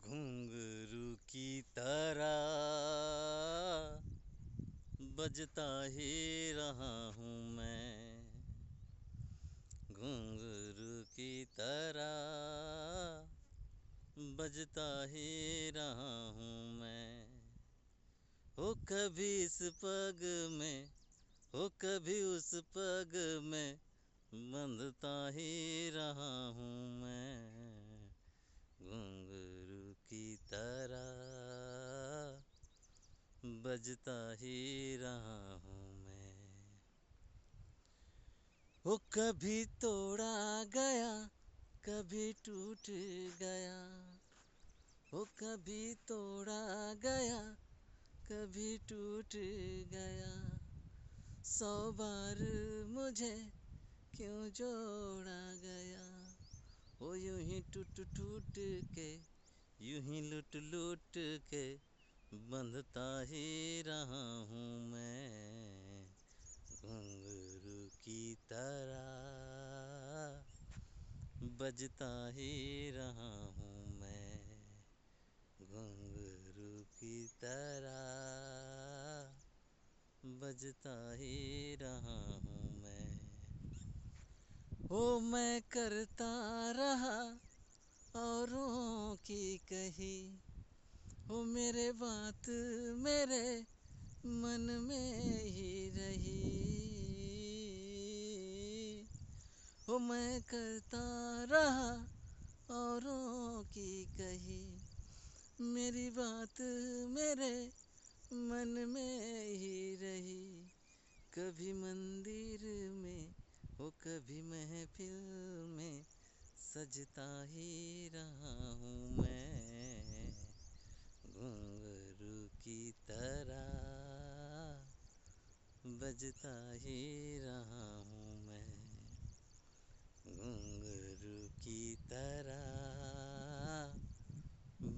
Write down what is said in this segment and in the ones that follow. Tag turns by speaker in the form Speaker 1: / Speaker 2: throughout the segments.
Speaker 1: घुंघरू की तरह बजता ही रहा हूँ मैं। घुंघरू की तरह बजता ही रहा हूँ मैं। हो कभी इस पग में, हो कभी उस पग में, बंधता ही रहा हूँ मैं। घुंघरू की तरह बजता ही रहा हूँ मैं। वो कभी तोड़ा गया, कभी टूट गया। वो कभी तोड़ा गया, कभी टूट गया। 100 बार मुझे क्यों जोड़ा गया। वो यूं ही टूट टूट के, यूं ही लुट लुट के, बंधता ही रहा हूँ मैं। घुंघरू की तरह बजता ही रहा हूँ मैं। घुंघरू की तरह बजता ही रहा हूँ मैं। ओ मैं करता रहा औरों की कही, ओ मेरे बात मेरे मन में ही रही। ओ मैं करता रहा औरों की कही, मेरी बात मेरे मन में ही रही। कभी मंदिर में, ओ कभी महफिल में, सजता ही रहा हूँ मैं। घुंघरू की तरह बजता ही रहा हूँ मैं। घुंघरू की तरह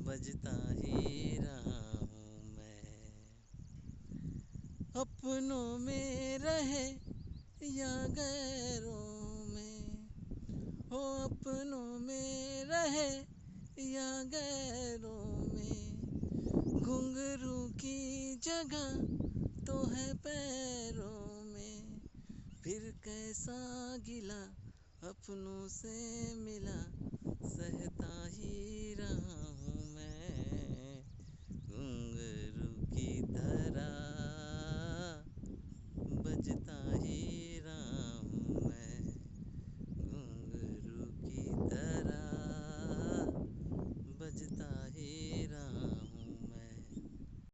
Speaker 1: बजता ही रहा हूँ मैं। अपनों में रहे या गैरों में, हो अपनों में रहे या गैरों में, घुंघरू की जगह तो है पैरों में। फिर कैसा गिला अपनों से मिला, सहता ही रहा